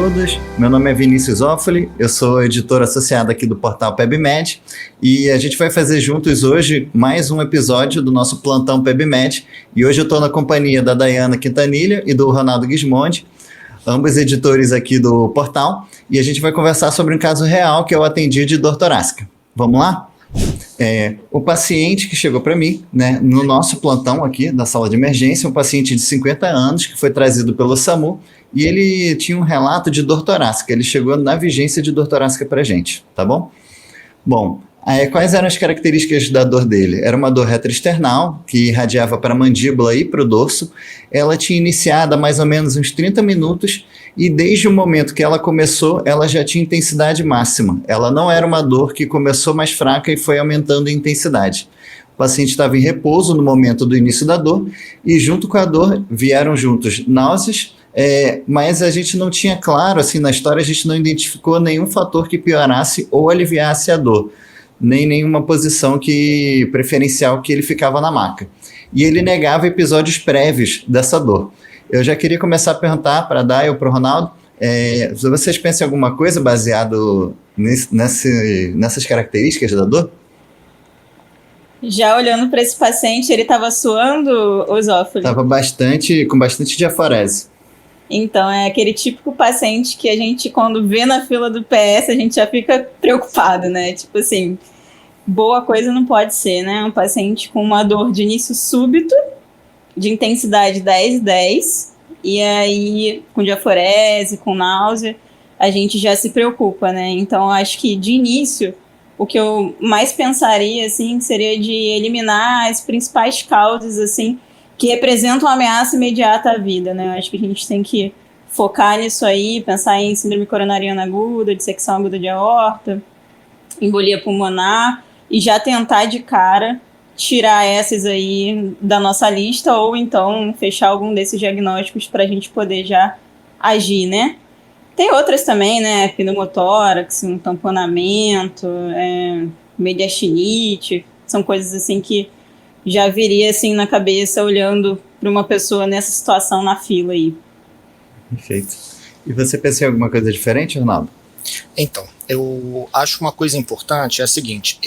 todos. Meu nome é Vinícius Offoli, eu sou editor associado aqui do portal PebMed e a gente vai fazer juntos hoje mais um episódio do nosso plantão PebMed. E hoje eu estou na companhia da Dayana Quintanilha e do Ronaldo Gismondi, ambos editores aqui do portal, e a gente vai conversar sobre um caso real que eu atendi de dor torácica. Vamos lá? O paciente que chegou para mim, né, no nosso plantão aqui da sala de emergência, um paciente de 50 anos que foi trazido pelo SAMU e ele tinha um relato de dor torácica. Ele chegou na vigência de dor torácica para a gente, tá bom? Bom, quais eram as características da dor dele? Era uma dor retroesternal, que irradiava para a mandíbula e para o dorso. Ela tinha iniciado há mais ou menos uns 30 minutos e desde o momento que ela começou, ela já tinha intensidade máxima. Ela não era uma dor que começou mais fraca e foi aumentando em intensidade. O paciente estava em repouso no momento do início da dor e junto com a dor vieram juntos náuseas, mas a gente não tinha claro, assim, na história a gente não identificou nenhum fator que piorasse ou aliviasse a dor, nem nenhuma posição preferencial que ele ficava na maca. E ele negava episódios prévios dessa dor. Eu já queria começar a perguntar para a Day ou para o Ronaldo, se vocês pensam em alguma coisa baseado nessas características da dor? Já olhando para esse paciente, ele estava suando, Osófilo? Estava com bastante diaforese. Então, é aquele típico paciente que a gente, quando vê na fila do PS, a gente já fica preocupado, né? Tipo assim, boa coisa não pode ser, né? Um paciente com uma dor de início súbito, de intensidade 10-10, e aí com diaforese, com náusea, a gente já se preocupa, né? Então, acho que de início, o que eu mais pensaria, assim, seria de eliminar as principais causas, assim, que representam uma ameaça imediata à vida, né? Eu acho que a gente tem que focar nisso aí, pensar em síndrome coronariana aguda, dissecção aguda de aorta, embolia pulmonar, e já tentar de cara tirar essas aí da nossa lista, ou então fechar algum desses diagnósticos para a gente poder já agir, né? Tem outras também, né? Pneumotórax, um tamponamento, mediastinite, são coisas assim que já viria assim na cabeça olhando para uma pessoa nessa situação na fila aí. Perfeito. E você pensa em alguma coisa diferente, Ronaldo? Então, eu acho uma coisa importante é a seguinte,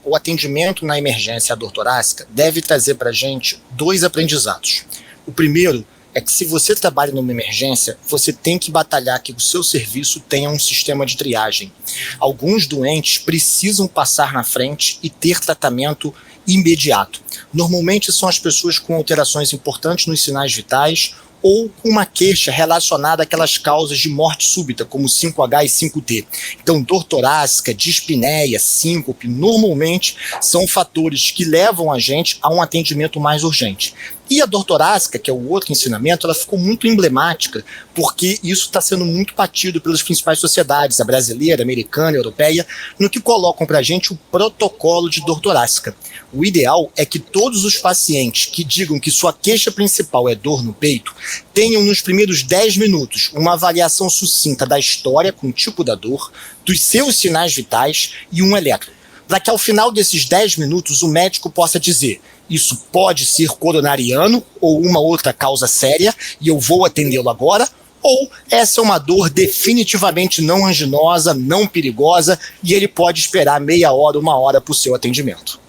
o atendimento na emergência à dor torácica deve trazer para a gente dois aprendizados. O primeiro é que se você trabalha numa emergência, você tem que batalhar que o seu serviço tenha um sistema de triagem. Alguns doentes precisam passar na frente e ter tratamento imediato. Normalmente são as pessoas com alterações importantes nos sinais vitais ou com uma queixa relacionada àquelas causas de morte súbita, como 5H e 5T. Então, dor torácica, dispneia, síncope, normalmente são fatores que levam a gente a um atendimento mais urgente. E a dor torácica, que é o outro ensinamento, ela ficou muito emblemática, porque isso está sendo muito batido pelas principais sociedades, a brasileira, a americana, a europeia, no que colocam para a gente o protocolo de dor torácica. O ideal é que todos os pacientes que digam que sua queixa principal é dor no peito, tenham nos primeiros 10 minutos uma avaliação sucinta da história com o tipo da dor, dos seus sinais vitais e um eletro. Para que ao final desses 10 minutos o médico possa dizer: isso pode ser coronariano ou uma outra causa séria e eu vou atendê-lo agora, ou essa é uma dor definitivamente não anginosa, não perigosa e ele pode esperar meia hora, uma hora para o seu atendimento.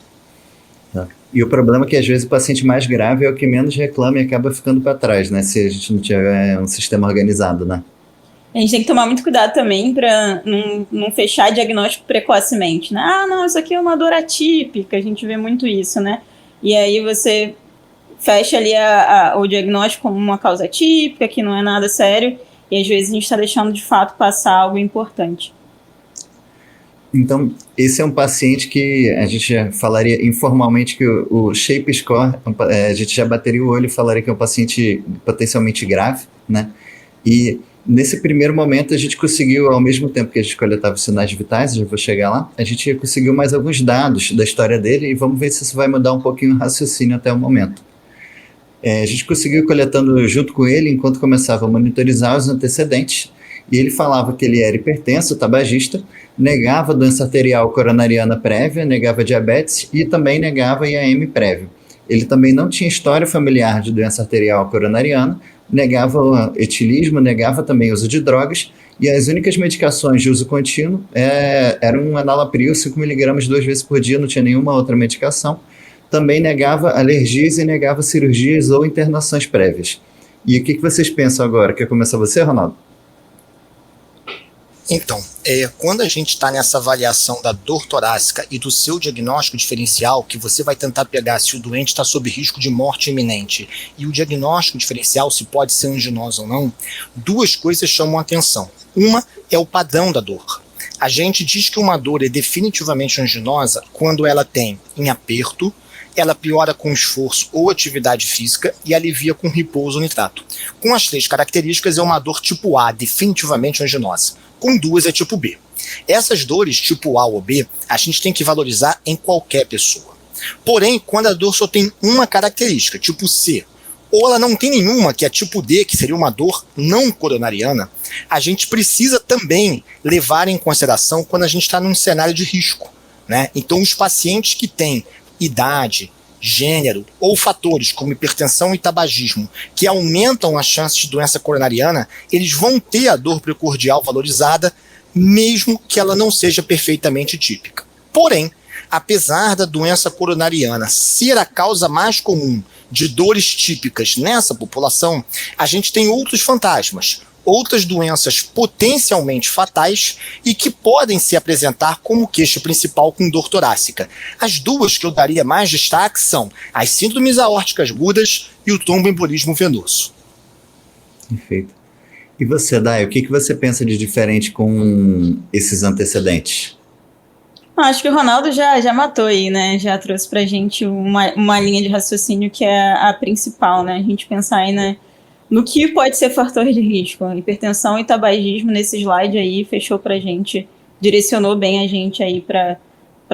E o problema é que às vezes o paciente mais grave é o que menos reclama e acaba ficando para trás, né? Se a gente não tiver um sistema organizado, né? A gente tem que tomar muito cuidado também para não fechar diagnóstico precocemente, né? Ah, não, isso aqui é uma dor atípica, a gente vê muito isso, né? E aí você fecha ali o diagnóstico como uma causa atípica, que não é nada sério, e às vezes a gente está deixando de fato passar algo importante. Então, esse é um paciente que a gente já falaria informalmente que o shape score, a gente já bateria o olho e falaria que é um paciente potencialmente grave, né? E nesse primeiro momento a gente conseguiu, ao mesmo tempo que a gente coletava os sinais vitais, já vou chegar lá, a gente conseguiu mais alguns dados da história dele e vamos ver se isso vai mudar um pouquinho o raciocínio até o momento. A gente conseguiu coletando junto com ele, enquanto começava a monitorizar os antecedentes, e ele falava que ele era hipertenso, tabagista, negava doença arterial coronariana prévia, negava diabetes e também negava IAM prévio. Ele também não tinha história familiar de doença arterial coronariana, negava etilismo, negava também uso de drogas E as únicas medicações de uso contínuo eram um enalapril, 5 miligramas 2 vezes por dia, não tinha nenhuma outra medicação. Também negava alergias e negava cirurgias ou internações prévias. E o que vocês pensam agora? Quer começar você, Ronaldo? Então, quando a gente está nessa avaliação da dor torácica e do seu diagnóstico diferencial, que você vai tentar pegar se o doente está sob risco de morte iminente e o diagnóstico diferencial se pode ser anginosa ou não, duas coisas chamam a atenção. Uma é o padrão da dor. A gente diz que uma dor é definitivamente anginosa quando ela tem em aperto, ela piora com esforço ou atividade física e alivia com repouso ou nitrato. Com as 3 características, é uma dor tipo A, definitivamente anginosa. Com 2 é tipo B. Essas dores tipo A ou B, a gente tem que valorizar em qualquer pessoa. Porém, quando a dor só tem uma característica, tipo C, ou ela não tem nenhuma, que é tipo D, que seria uma dor não coronariana, a gente precisa também levar em consideração quando a gente está num cenário de risco, né? Então, os pacientes que têm idade, gênero ou fatores como hipertensão e tabagismo que aumentam as chances de doença coronariana, eles vão ter a dor precordial valorizada, mesmo que ela não seja perfeitamente típica. Porém, apesar da doença coronariana ser a causa mais comum de dores típicas nessa população, a gente tem outros fantasmas, outras doenças potencialmente fatais e que podem se apresentar como queixa principal com dor torácica. As duas que eu daria mais destaque são as síndromes aórticas agudas e o tromboembolismo venoso. Perfeito. E você, Dai, o que você pensa de diferente com esses antecedentes? Acho que o Ronaldo já matou aí, né? Já trouxe pra gente uma linha de raciocínio que é a principal, né? A gente pensar aí, né, no que pode ser fator de risco. Hipertensão e tabagismo nesse slide aí fechou pra gente, direcionou bem a gente aí para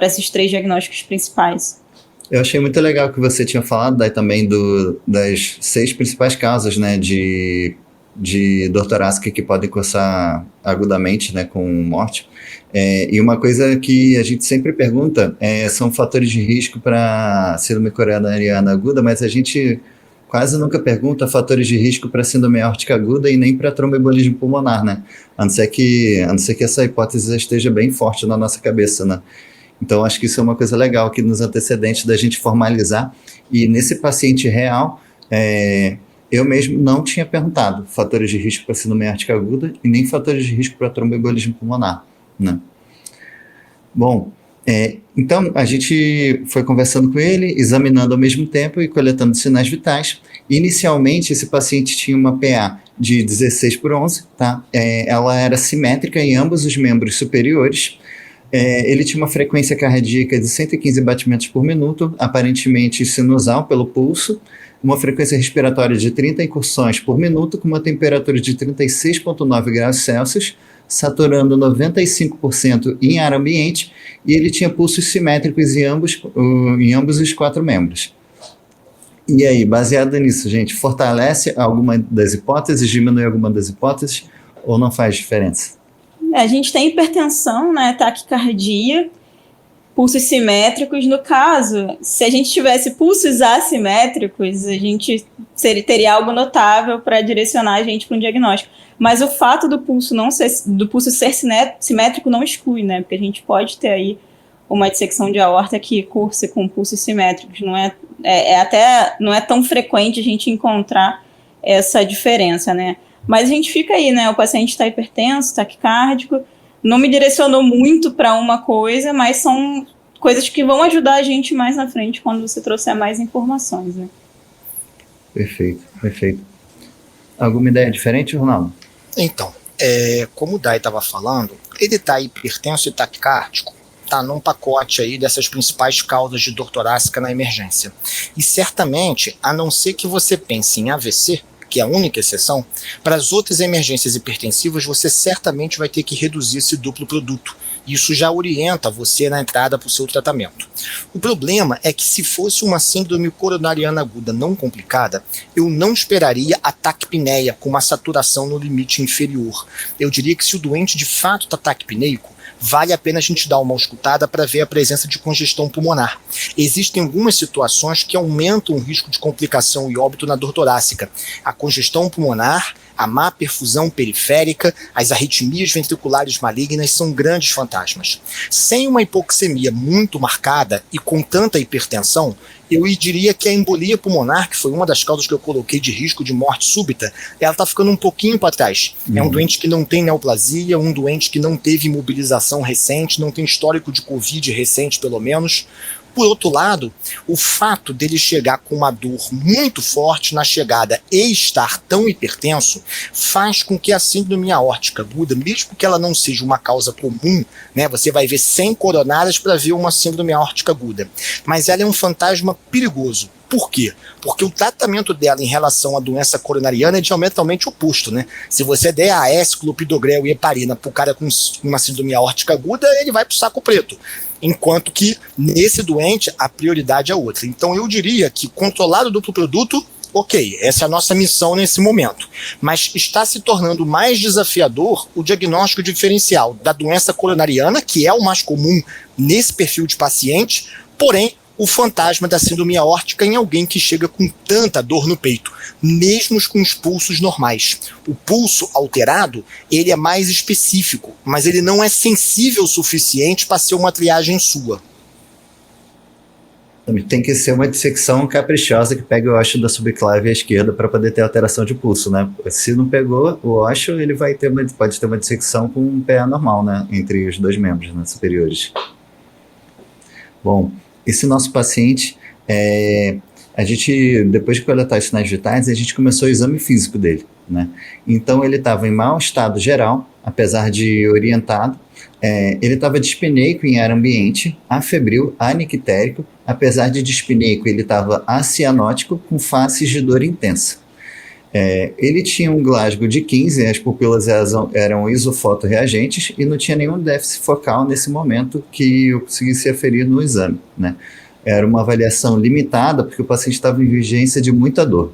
esses 3 diagnósticos principais. Eu achei muito legal que você tinha falado, Dai, também das 6 principais causas, né, de dor torácica que podem cursar agudamente, né, com morte. E uma coisa que a gente sempre pergunta são fatores de risco para síndrome coronariana aguda, mas a gente quase nunca pergunta fatores de risco para síndrome aórtica aguda e nem para tromboembolismo pulmonar, né? A não ser que essa hipótese esteja bem forte na nossa cabeça, né? Então, acho que isso é uma coisa legal aqui nos antecedentes da gente formalizar. E nesse paciente real, eu mesmo não tinha perguntado fatores de risco para síndrome aórtica aguda e nem fatores de risco para tromboembolismo pulmonar, né? Bom, então a gente foi conversando com ele, examinando ao mesmo tempo e coletando sinais vitais. Inicialmente, esse paciente tinha uma PA de 16/11, tá? Ela era simétrica em ambos os membros superiores. Ele tinha uma frequência cardíaca de 115 batimentos por minuto, aparentemente sinusal pelo pulso, uma frequência respiratória de 30 incursões por minuto, com uma temperatura de 36,9 graus Celsius, saturando 95% em ar ambiente, e ele tinha pulsos simétricos em ambos os 4 membros. E aí, baseado nisso, gente, fortalece alguma das hipóteses, diminui alguma das hipóteses, ou não faz diferença? A gente tem hipertensão, né, taquicardia, pulsos simétricos. No caso, se a gente tivesse pulsos assimétricos, a gente teria algo notável para direcionar a gente para um diagnóstico. Mas o fato do pulso ser simétrico não exclui, né? Porque a gente pode ter aí uma dissecção de aorta que curse com pulsos simétricos. Não é tão frequente a gente encontrar essa diferença, né? Mas a gente fica aí, né? O paciente está hipertenso, taquicárdico, não me direcionou muito para uma coisa, mas são coisas que vão ajudar a gente mais na frente quando você trouxer mais informações, né? Perfeito, perfeito. Alguma ideia diferente, Ronaldo? Então, como o Dai estava falando, ele está hipertenso e taquicárdico, está num pacote aí dessas principais causas de dor torácica na emergência. E certamente, a não ser que você pense em AVC, que é a única exceção, para as outras emergências hipertensivas você certamente vai ter que reduzir esse duplo produto. Isso já orienta você na entrada para o seu tratamento. O problema é que se fosse uma síndrome coronariana aguda não complicada, eu não esperaria a taquipneia com uma saturação no limite inferior. Eu diria que se o doente de fato está taquipneico, vale a pena a gente dar uma auscultada para ver a presença de congestão pulmonar. Existem algumas situações que aumentam o risco de complicação e óbito na dor torácica. A congestão pulmonar, a má perfusão periférica, as arritmias ventriculares malignas são grandes fantasmas. Sem uma hipoxemia muito marcada e com tanta hipertensão, eu diria que a embolia pulmonar, que foi uma das causas que eu coloquei de risco de morte súbita, ela está ficando um pouquinho para trás. É um doente que não tem neoplasia, um doente que não teve imobilização recente, não tem histórico de Covid recente, pelo menos. Por outro lado, o fato dele chegar com uma dor muito forte na chegada e estar tão hipertenso faz com que a síndrome aórtica aguda, mesmo que ela não seja uma causa comum, né, você vai ver 100 coronárias para ver uma síndrome aórtica aguda, mas ela é um fantasma perigoso. Por quê? Porque o tratamento dela em relação à doença coronariana é diametralmente oposto, né? Se você der AS, clopidogrel e heparina para o cara com uma síndrome aórtica aguda, ele vai para o saco preto. Enquanto que nesse doente a prioridade é outra. Então eu diria que controlar o duplo produto, ok, essa é a nossa missão nesse momento. Mas está se tornando mais desafiador o diagnóstico diferencial da doença coronariana, que é o mais comum nesse perfil de paciente, porém o fantasma da síndrome aórtica em alguém que chega com tanta dor no peito, mesmo com os pulsos normais. O pulso alterado, ele é mais específico, mas ele não é sensível o suficiente para ser uma triagem sua. Tem que ser uma dissecção caprichosa que pegue o ósseo da subclave à esquerda para poder ter alteração de pulso, né? Se não pegou o ósseo, ele pode ter uma dissecção com um PA normal, né? Entre os dois membros, né, superiores. Bom, esse nosso paciente, a gente, depois de coletar os sinais vitais, a gente começou o exame físico dele, né? Então ele estava em mau estado geral, apesar de orientado. Ele estava dispneico em ar ambiente, afebril, anictérico. Apesar de dispneico, ele estava acianótico, com faces de dor intensa. Ele tinha um Glasgow de 15, as pupilas eram isofotorreagentes e não tinha nenhum déficit focal nesse momento que eu conseguisse aferir no exame, né? Era uma avaliação limitada porque o paciente estava em vigência de muita dor.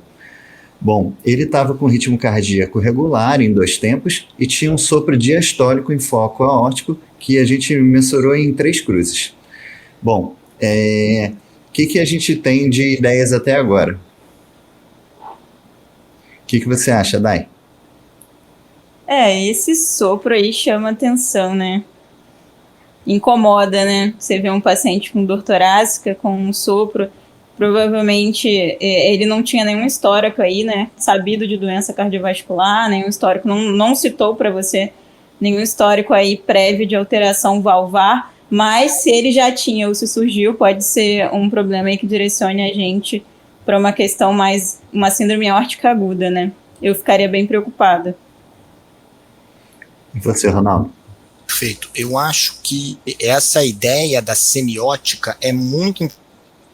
Bom, ele estava com ritmo cardíaco regular em 2 tempos e tinha um sopro diastólico em foco aórtico que a gente mensurou em 3 cruzes. Bom, que a gente tem de ideias até agora? O que você acha, Dai? Esse sopro aí chama atenção, né? Incomoda, né? Você vê um paciente com dor torácica, com um sopro, provavelmente ele não tinha nenhum histórico aí, né? Sabido de doença cardiovascular, nenhum histórico, não citou para você nenhum histórico aí prévio de alteração valvar, mas se ele já tinha ou se surgiu, pode ser um problema aí que direcione a gente para uma questão mais, uma síndrome aórtica aguda, né? Eu ficaria bem preocupada. E você, Ronaldo? Perfeito. Eu acho que essa ideia da semiótica é muito importante,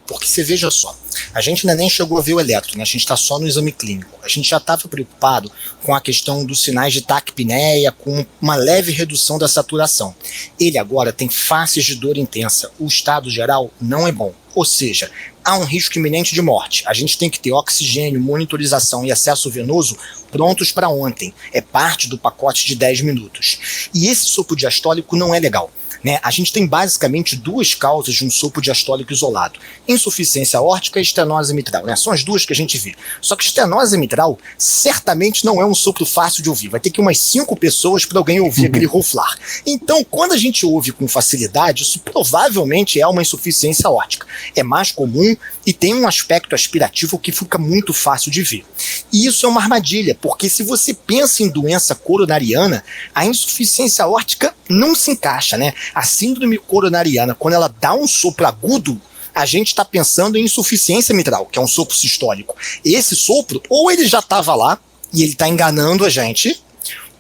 porque você veja só, a gente ainda nem chegou a ver o eletro, né? A gente está só no exame clínico. A gente já estava preocupado com a questão dos sinais de taquipneia, com uma leve redução da saturação. Ele agora tem faces de dor intensa. O estado geral não é bom. Ou seja, há um risco iminente de morte. A gente tem que ter oxigênio, monitorização e acesso venoso prontos para ontem. É parte do pacote de 10 minutos. E esse sopro diastólico não é legal, né? A gente tem basicamente 2 causas de um sopro diastólico isolado: insuficiência aórtica e estenose mitral, né? São as 2 que a gente vê. Só que estenose mitral certamente não é um sopro fácil de ouvir. Vai ter que umas 5 pessoas para alguém ouvir aquele ruflar. Então, quando a gente ouve com facilidade, isso provavelmente é uma insuficiência aórtica. É mais comum e tem um aspecto aspirativo que fica muito fácil de ver. E isso é uma armadilha, porque se você pensa em doença coronariana, a insuficiência aórtica não se encaixa, né? A síndrome coronariana, quando ela dá um sopro agudo, a gente está pensando em insuficiência mitral, que é um sopro sistólico. Esse sopro, ou ele já estava lá e ele está enganando a gente,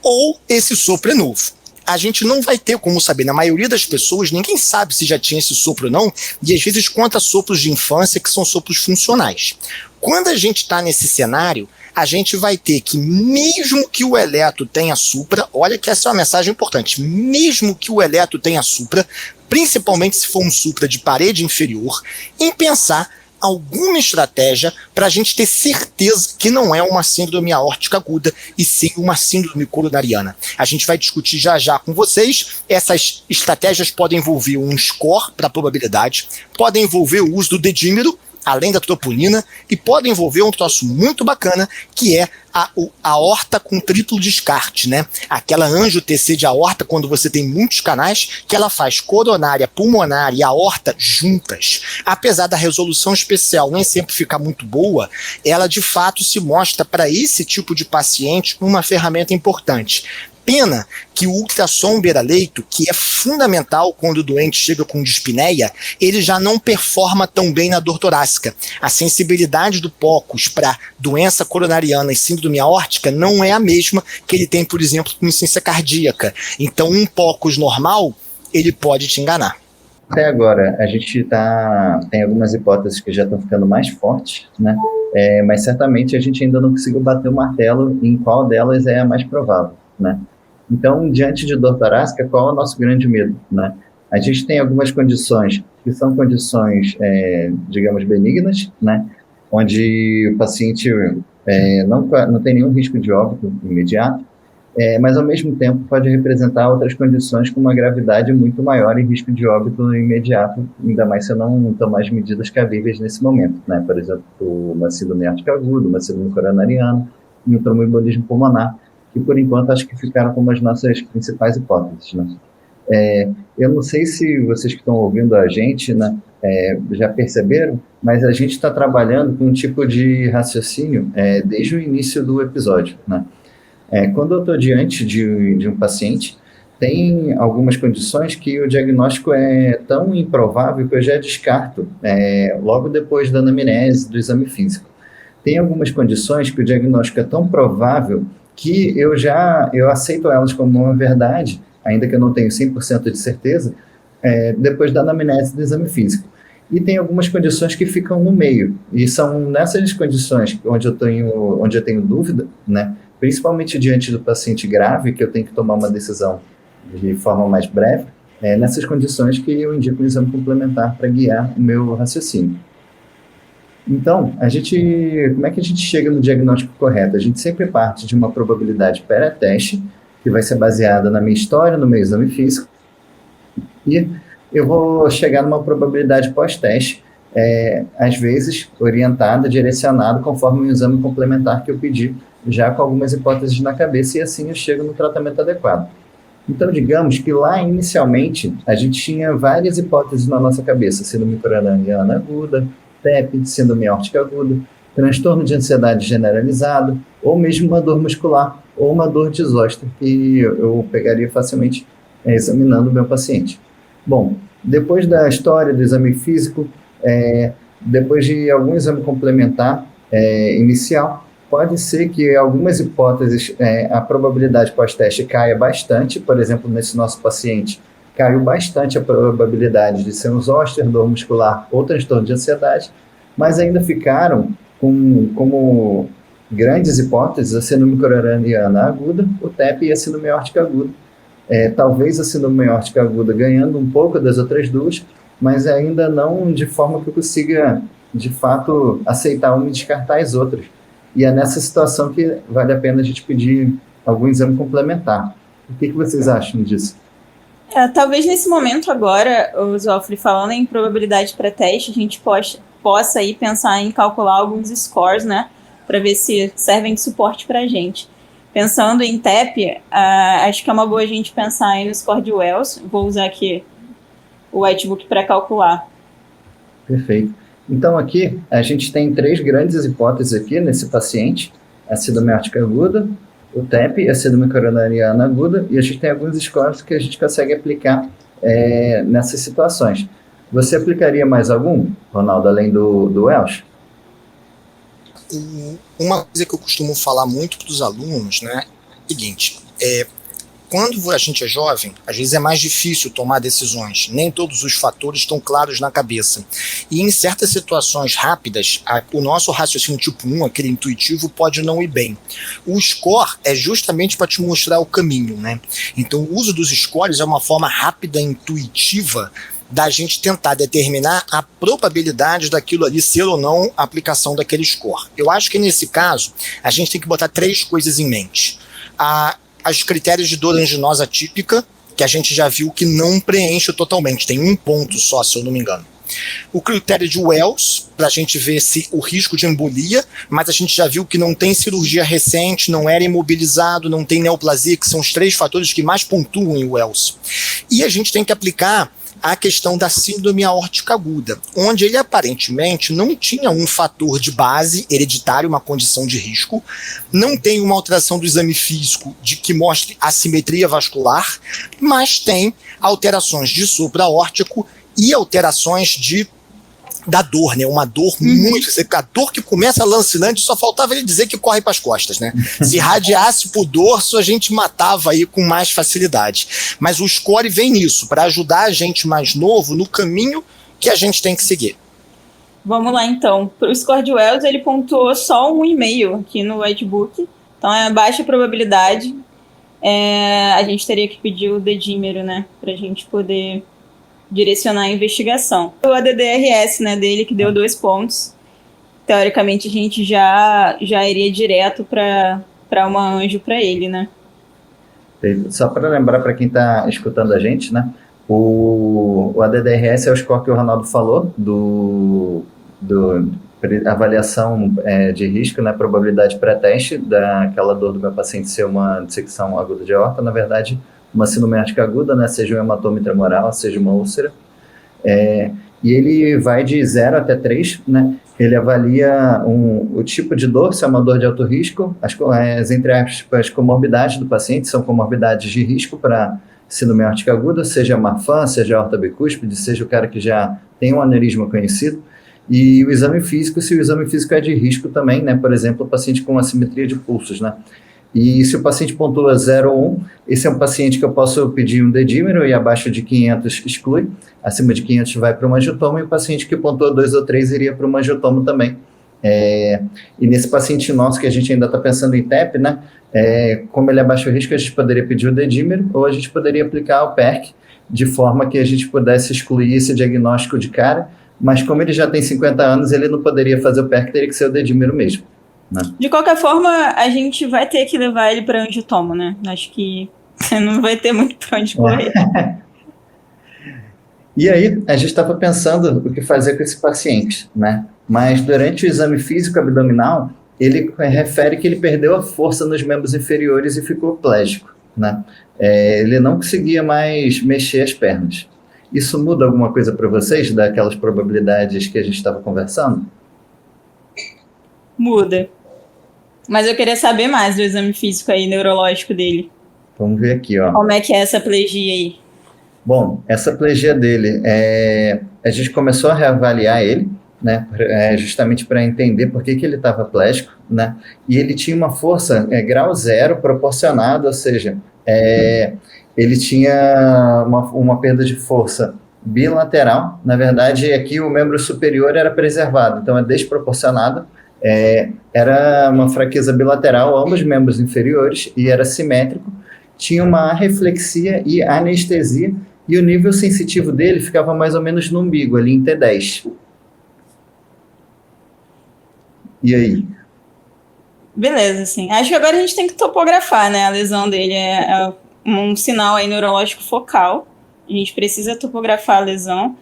ou esse sopro é novo. A gente não vai ter como saber. Na maioria das pessoas, ninguém sabe se já tinha esse sopro ou não, e às vezes conta sopros de infância que são sopros funcionais. Quando a gente está nesse cenário, a gente vai ter que, mesmo que o eletro tenha supra, olha que essa é uma mensagem importante, mesmo que o eletro tenha supra, principalmente se for um supra de parede inferior, em pensar alguma estratégia para a gente ter certeza que não é uma síndrome aórtica aguda e sim uma síndrome coronariana. A gente vai discutir já com vocês. Essas estratégias podem envolver um score para probabilidade, podem envolver o uso do dedímero além da troponina, e pode envolver um troço muito bacana, que é a aorta com triplo descarte, né? Aquela anjo-TC de aorta, quando você tem muitos canais, que ela faz coronária, pulmonar e aorta juntas. Apesar da resolução especial nem sempre ficar muito boa, ela de fato se mostra para esse tipo de paciente uma ferramenta importante. Pena que o ultrassom beira-leito, que é fundamental quando o doente chega com dispneia, ele já não performa tão bem na dor torácica. A sensibilidade do POCUS para doença coronariana e síndrome aórtica não é a mesma que ele tem, por exemplo, com insuficiência cardíaca. Então, um POCUS normal, ele pode te enganar. Até agora, a gente tem algumas hipóteses que já estão ficando mais fortes, né? Mas certamente a gente ainda não conseguiu bater o martelo em qual delas é a mais provável, né? Então, diante de dor torácica, qual é o nosso grande medo, né? A gente tem algumas condições que são condições, digamos, benignas, né? Onde o paciente não tem nenhum risco de óbito imediato, mas, ao mesmo tempo, pode representar outras condições com uma gravidade muito maior e risco de óbito imediato, ainda mais se não tomar as medidas cabíveis nesse momento, né? Por exemplo, uma síndrome aórtica aguda, uma síndrome coronariana e um tromboembolismo pulmonar, que, por enquanto, acho que ficaram como as nossas principais hipóteses, né? Eu não sei se vocês que estão ouvindo a gente, né, já perceberam, mas a gente está trabalhando com um tipo de raciocínio desde o início do episódio, né? Quando eu estou diante de um paciente, tem algumas condições que o diagnóstico é tão improvável que eu já descarto logo depois da anamnese, do exame físico. Tem algumas condições que o diagnóstico é tão provável que eu aceito elas como uma verdade, ainda que eu não tenho 100% de certeza, depois da anamnese do exame físico. E tem algumas condições que ficam no meio, e são nessas condições onde eu tenho dúvida, né, principalmente diante do paciente grave, que eu tenho que tomar uma decisão de forma mais breve, nessas condições que eu indico um exame complementar para guiar o meu raciocínio. Então, como é que a gente chega no diagnóstico correto? A gente sempre parte de uma probabilidade pré-teste, que vai ser baseada na minha história, no meu exame físico, e eu vou chegar numa probabilidade pós-teste, às vezes orientada, direcionada, conforme o exame complementar que eu pedi, já com algumas hipóteses na cabeça, e assim eu chego no tratamento adequado. Então, digamos que lá, inicialmente, a gente tinha várias hipóteses na nossa cabeça, síndrome coronariana aguda, TEP, síndrome aórtica aguda, transtorno de ansiedade generalizado, ou mesmo uma dor muscular, ou uma dor de zoster, que eu pegaria facilmente examinando o meu paciente. Bom, depois da história do exame físico, depois de algum exame complementar inicial, pode ser que algumas hipóteses, a probabilidade pós-teste caia bastante. Por exemplo, nesse nosso paciente, caiu bastante a probabilidade de ser um zoster, dor muscular ou transtorno de ansiedade, mas ainda ficaram como grandes hipóteses a síndrome coronariana aguda, o TEP e a síndrome aórtica aguda. Talvez a síndrome aórtica aguda ganhando um pouco das outras duas, mas ainda não de forma que eu consiga, de fato, aceitar uma e descartar as outras. E é nessa situação que vale a pena a gente pedir algum exame complementar. O que vocês acham disso? Talvez nesse momento agora, o Zoffre, falando em probabilidade pré-teste, a gente possa aí pensar em calcular alguns scores, né, para ver se servem de suporte para a gente. Pensando em TEP, acho que é uma boa a gente pensar aí no score de Wells. Vou usar aqui o whitebook para calcular. Perfeito. Então, aqui, a gente tem 3 grandes hipóteses aqui nesse paciente: a síndrome aórtica aguda, o TEP, a síndrome coronariana aguda, e a gente tem alguns scores que a gente consegue aplicar nessas situações. Você aplicaria mais algum, Ronaldo, além do Welsh? Uma coisa que eu costumo falar muito para os alunos, né, é o seguinte: quando a gente é jovem, às vezes é mais difícil tomar decisões, nem todos os fatores estão claros na cabeça. E em certas situações rápidas, o nosso raciocínio tipo 1, aquele intuitivo, pode não ir bem. O score é justamente para te mostrar o caminho, né? Então o uso dos scores é uma forma rápida e intuitiva da gente tentar determinar a probabilidade daquilo ali ser ou não a aplicação daquele score. Eu acho que nesse caso, a gente tem que botar 3 coisas em mente. Os critérios de dor anginosa típica, que a gente já viu que não preenche totalmente, tem um ponto só, se eu não me engano. O critério de Wells, para a gente ver se o risco de embolia, mas a gente já viu que não tem cirurgia recente, não era imobilizado, não tem neoplasia, que são os 3 fatores que mais pontuam em Wells. E a gente tem que aplicar a questão da síndrome aórtica aguda, onde ele aparentemente não tinha um fator de base hereditário, uma condição de risco, não tem uma alteração do exame físico de que mostre assimetria vascular, mas tem alterações de sopro aórtico e alterações da dor, né? Uma dor muito... A dor que começa lancinante, só faltava ele dizer que corre para as costas, né? Se radiasse pro dorso, a gente matava aí com mais facilidade. Mas o score vem nisso, para ajudar a gente mais novo no caminho que a gente tem que seguir. Vamos lá, então. Para o score de Wells, ele pontuou só 1,5 aqui no Whitebook. Então, é baixa probabilidade. A gente teria que pedir o dedímero, né? Para a gente poder direcionar a investigação. O ADDRS, né, dele, que deu 2 pontos. Teoricamente, a gente já iria direto para uma anjo para ele, né? Só para lembrar para quem está escutando a gente, né? O ADDRS é o score que o Ronaldo falou, do avaliação de risco, né? Probabilidade pré-teste daquela dor do meu paciente ser uma dissecção aguda de aorta, na verdade, uma sinométrica aguda, né, seja um hematoma intramural, seja uma úlcera, e ele vai de 0 até 3, né, ele avalia o tipo de dor, se é uma dor de alto risco, entre aspas, comorbidades do paciente, são comorbidades de risco para sinométrica aguda, seja Marfan, seja aorta bicúspide, seja o cara que já tem um aneurisma conhecido, e o exame físico, se o exame físico é de risco também, né, por exemplo, o paciente com assimetria de pulsos, né. E se o paciente pontua 0 ou 1, esse é um paciente que eu posso pedir um dedímero e abaixo de 500 exclui, acima de 500 vai para o angiotoma, e o paciente que pontua 2 ou 3 iria para o angiotoma também. E nesse paciente nosso que a gente ainda está pensando em TEP, né, como ele é baixo risco, a gente poderia pedir o dedímero ou a gente poderia aplicar o PERC, de forma que a gente pudesse excluir esse diagnóstico de cara, mas como ele já tem 50 anos, ele não poderia fazer o PERC, teria que ser o dedímero mesmo. Não. De qualquer forma, a gente vai ter que levar ele para angiotoma, né? Acho que não vai ter muito para onde correr. E aí, a gente estava pensando o que fazer com esse paciente, né? Mas durante o exame físico abdominal, ele refere que ele perdeu a força nos membros inferiores e ficou plégico, né? Ele não conseguia mais mexer as pernas. Isso muda alguma coisa para vocês, daquelas probabilidades que a gente estava conversando? Muda. Mas eu queria saber mais do exame físico aí, neurológico dele. Vamos ver aqui, ó. Como é que é essa plegia aí? Bom, essa plegia dele, a gente começou a reavaliar ele, né, justamente para entender por que ele estava plégico, né, e ele tinha uma força grau 0 proporcionada, ou seja, ele tinha uma perda de força bilateral. Na verdade, aqui o membro superior era preservado, então é desproporcionado. Era uma fraqueza bilateral, ambos membros inferiores, e era simétrico, tinha uma arreflexia e anestesia, e o nível sensitivo dele ficava mais ou menos no umbigo, ali em T10. E aí? Beleza, assim. Acho que agora a gente tem que topografar, né? A lesão dele é um sinal aí neurológico focal. A gente precisa topografar a lesão,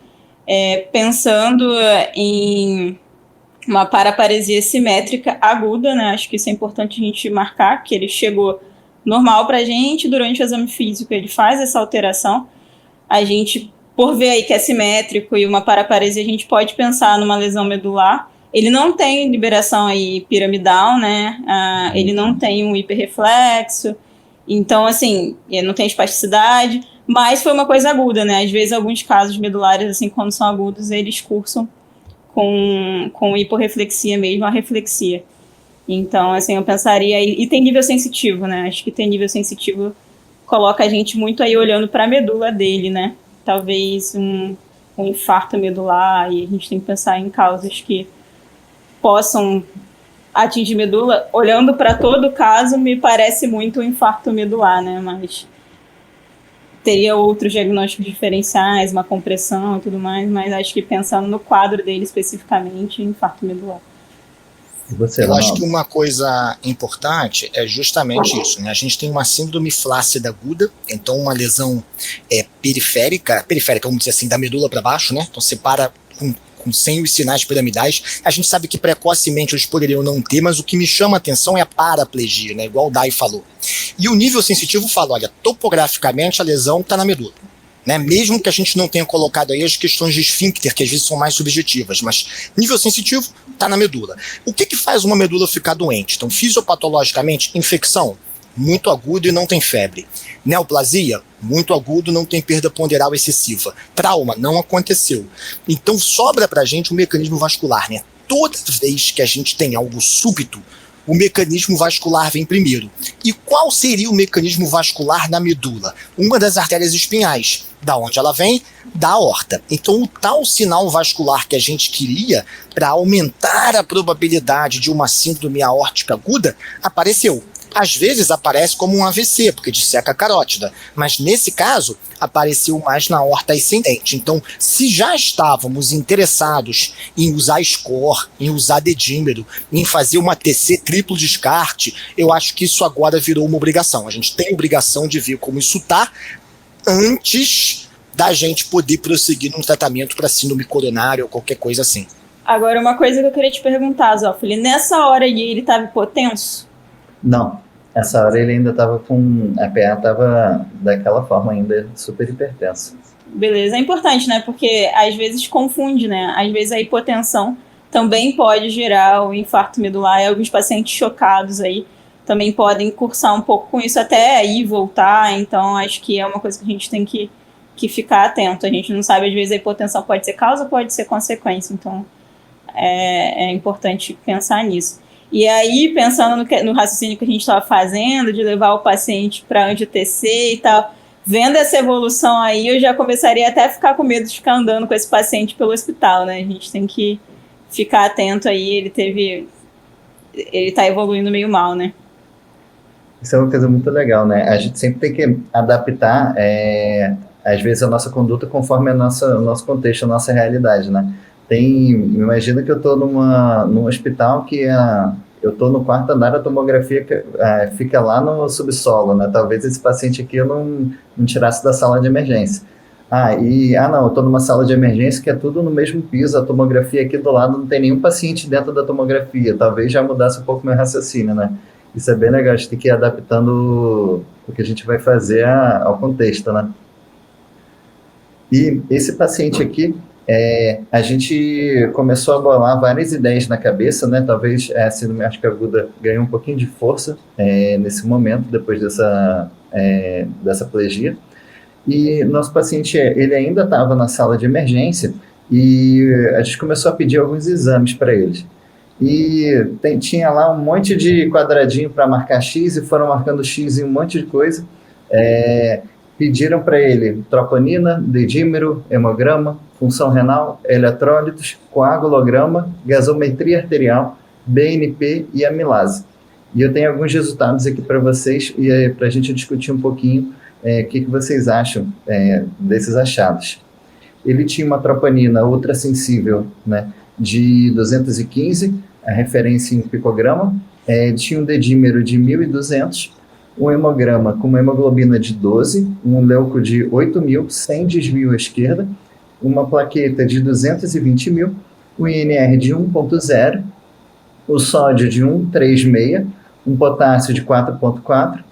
pensando em uma paraparesia simétrica aguda, né? Acho que isso é importante a gente marcar, que ele chegou normal pra gente, durante o exame físico ele faz essa alteração. A gente, por ver aí que é simétrico e uma paraparesia, a gente pode pensar numa lesão medular. Ele não tem liberação aí piramidal, né? Ele não tem um hiperreflexo, então, assim, ele não tem espasticidade, mas foi uma coisa aguda, né? Às vezes, alguns casos medulares, assim, quando são agudos, eles cursam com hiporreflexia mesmo, a reflexia. Então, assim, eu pensaria... E tem nível sensitivo, né? Acho que tem nível sensitivo coloca a gente muito aí olhando para a medula dele, né? Talvez um infarto medular, e a gente tem que pensar em causas que possam atingir medula. Olhando para todo o caso, me parece muito um infarto medular, né? Mas teria outros diagnósticos diferenciais, uma compressão e tudo mais, mas acho que pensando no quadro dele especificamente, infarto medular. E você, Eu acho Ronaldo? que uma coisa importante é justamente isso, né? A gente tem uma síndrome flácida aguda, então uma lesão periférica, vamos dizer assim, da medula para baixo, né? Então separa sem os sinais piramidais. A gente sabe que precocemente eles poderiam não ter, mas o que me chama a atenção é a paraplegia, né? Igual o Dai falou. E o nível sensitivo fala, olha, topograficamente a lesão está na medula. Né? Mesmo que a gente não tenha colocado aí as questões de esfíncter, que às vezes são mais subjetivas, mas nível sensitivo está na medula. O que faz uma medula ficar doente? Então, fisiopatologicamente, infecção, muito agudo e não tem febre. Neoplasia, muito agudo, não tem perda ponderal excessiva. Trauma, não aconteceu. Então, sobra pra gente o mecanismo vascular, né? Toda vez que a gente tem algo súbito, o mecanismo vascular vem primeiro. E qual seria o mecanismo vascular na medula? Uma das artérias espinhais. Da onde ela vem? Da aorta. Então, o tal sinal vascular que a gente queria para aumentar a probabilidade de uma síndrome aórtica aguda apareceu. Às vezes aparece como um AVC, porque disseca a carótida, mas nesse caso apareceu mais na aorta ascendente. Então, se já estávamos interessados em usar score, em usar dedímero, em fazer uma TC triplo descarte, eu acho que isso agora virou uma obrigação. A gente tem obrigação de ver como isso está antes da gente poder prosseguir num tratamento para síndrome coronária ou qualquer coisa assim. Agora, uma coisa que eu queria te perguntar, Zófoli, nessa hora aí ele estava hipotenso? Não, essa hora ele ainda estava com... A PA estava daquela forma ainda, super hipertensa. Beleza, é importante, né? Porque às vezes confunde, né? Às vezes a hipotensão também pode gerar o infarto medular, e alguns pacientes chocados aí também podem cursar um pouco com isso até aí voltar, então acho que é uma coisa que a gente tem que ficar atento. A gente não sabe, às vezes a hipotensão pode ser causa, pode ser consequência, então é importante pensar nisso. E aí, pensando no raciocínio que a gente estava fazendo, de levar o paciente para anti-TC e tal, vendo essa evolução aí, eu já começaria até a ficar com medo de ficar andando com esse paciente pelo hospital, né? A gente tem que ficar atento aí, ele tá evoluindo meio mal, né? Isso é uma coisa muito legal, né? A gente sempre tem que adaptar, às vezes, a nossa conduta conforme o nosso contexto, a nossa realidade, né? Imagina que eu estou num hospital que eu estou no quarto andar, a tomografia fica lá no subsolo, né? Talvez esse paciente aqui eu não tirasse da sala de emergência. Não, eu estou numa sala de emergência que é tudo no mesmo piso, a tomografia aqui do lado não tem nenhum paciente dentro da tomografia, talvez já mudasse um pouco meu raciocínio, né? Isso é bem legal, a gente tem que ir adaptando o que a gente vai fazer ao contexto, né? E esse paciente aqui, a gente começou a bolar várias ideias na cabeça, né? Talvez a síndrome aórtica aguda ganhou um pouquinho de força nesse momento, depois dessa plegia. E nosso paciente, ele ainda estava na sala de emergência e a gente começou a pedir alguns exames para ele. E tinha lá um monte de quadradinho para marcar X e foram marcando X em um monte de coisa. Pediram para ele troponina, dedímero, hemograma, função renal, eletrólitos, coagulograma, gasometria arterial, BNP e amilase. E eu tenho alguns resultados aqui para vocês e para a gente discutir um pouquinho o que vocês acham desses achados. Ele tinha uma troponina ultrassensível, né, de 215, a referência em picograma, tinha um dedímero de 1.200, um hemograma com uma hemoglobina de 12, um leuco de 8.000, sem desvio à esquerda, uma plaqueta de 220.000, um INR de 1.0, o sódio de 1,36, um potássio de 4,4,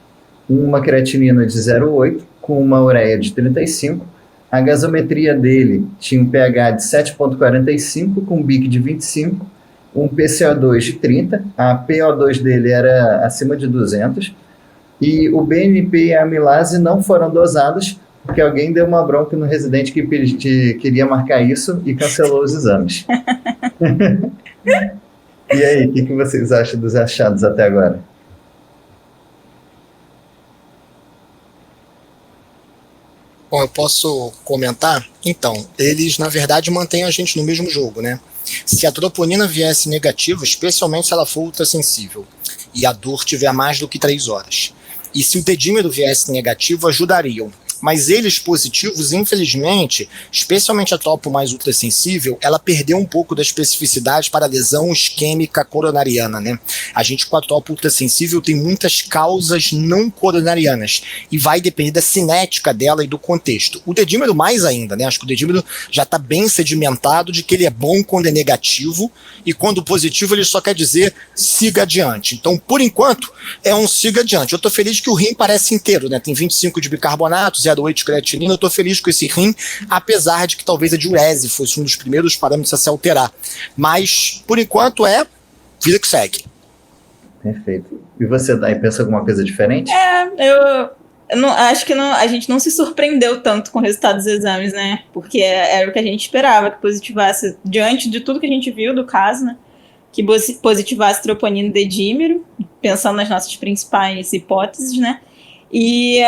uma creatinina de 0,8, com uma ureia de 35, a gasometria dele tinha um pH de 7,45, com um BIC de 25, um PCO2 de 30, a PO2 dele era acima de 200, e o BNP e a amilase não foram dosados, porque alguém deu uma bronca no residente que queria marcar isso e cancelou os exames. E aí, o que vocês acham dos achados até agora? Bom, eu posso comentar? Então, eles, na verdade, mantêm a gente no mesmo jogo, né? Se a troponina viesse negativa, especialmente se ela for ultrassensível, e a dor tiver mais do que 3 horas, e se o dedímero viesse negativo, ajudariam. mas eles positivos, infelizmente, especialmente a topo mais ultrassensível, ela perdeu um pouco da especificidade para a lesão isquêmica coronariana, né? A gente com a topo ultrassensível tem muitas causas não coronarianas e vai depender da cinética dela e do contexto. O dedímero mais ainda, né? Acho que o dedímero já está bem sedimentado de que ele é bom quando é negativo e quando positivo ele só quer dizer siga adiante. Então, por enquanto, é um siga adiante. Eu estou feliz que o rim parece inteiro, né? Tem 25 de bicarbonato, 0,8 de creatinina. Eu estou feliz com esse rim, apesar de que talvez a diurese fosse um dos primeiros parâmetros a se alterar. Mas, por enquanto, é vida que segue. Perfeito. E você, Dai, pensa alguma coisa diferente? Eu não, acho que a gente não se surpreendeu tanto com o resultado dos exames, né? Porque era o que a gente esperava, que positivasse, diante de tudo que a gente viu do caso, né? Que positivasse troponina e dedímero, pensando nas nossas principais hipóteses, né? E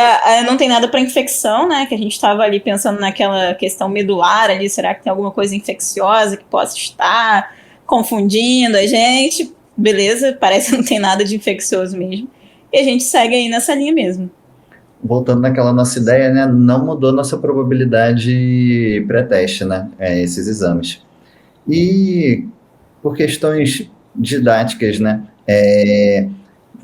não tem nada para infecção, né? Que a gente estava ali pensando naquela questão medular ali, será que tem alguma coisa infecciosa que possa estar confundindo a gente? Beleza, parece que não tem nada de infeccioso mesmo. E a gente segue aí nessa linha mesmo. Voltando naquela nossa ideia, né? Não mudou nossa probabilidade pré-teste, né? Esses exames. E por questões didáticas, né?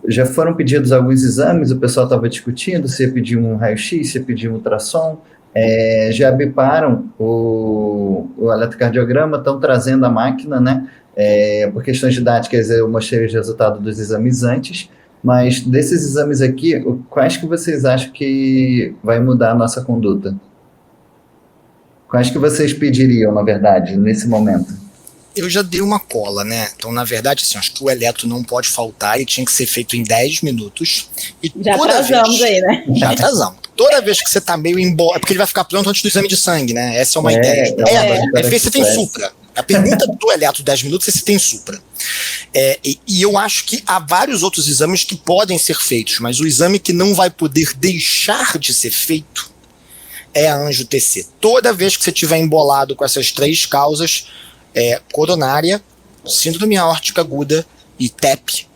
Já foram pedidos alguns exames, o pessoal estava discutindo se ia pedir um raio-x, se ia pedir um ultrassom, já biparam o eletrocardiograma, estão trazendo a máquina, né? Por questões didáticas, eu mostrei os resultados dos exames antes, mas desses exames aqui, quais que vocês acham que vai mudar a nossa conduta? Quais que vocês pediriam, na verdade, nesse momento? Eu já dei uma cola, né? Então, na verdade, assim, acho que o eletro não pode faltar, ele tinha que ser feito em 10 minutos. E já atrasamos aí, né? Já atrasamos. Toda vez que você tá meio embora, é porque ele vai ficar pronto antes do exame de sangue, né? Essa é uma ideia. É ver se tem supra. A pergunta do eletro 10 minutos é se tem supra. E eu acho que há vários outros exames que podem ser feitos, mas o exame que não vai poder deixar de ser feito é a angio-TC. Toda vez que você estiver embolado com essas 3 causas, coronária, síndrome aórtica aguda e TEP,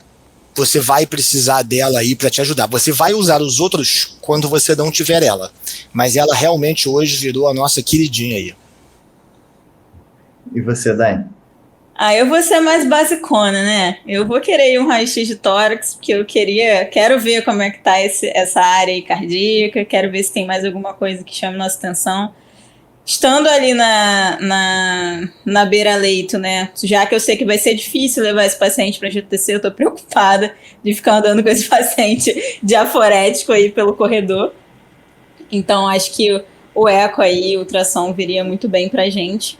você vai precisar dela aí para te ajudar. Você vai usar os outros quando você não tiver ela, mas ela realmente hoje virou a nossa queridinha aí. E você, Dai? Eu vou ser mais basicona, né? Eu vou querer ir um raio-x de tórax, porque quero ver como é que tá essa área aí cardíaca, quero ver se tem mais alguma coisa que chame nossa atenção. Estando ali na beira-leito, né? Já que eu sei que vai ser difícil levar esse paciente para GTC, eu tô preocupada de ficar andando com esse paciente diaforético aí pelo corredor. Então, acho que o eco aí, o ultrassom, viria muito bem pra gente.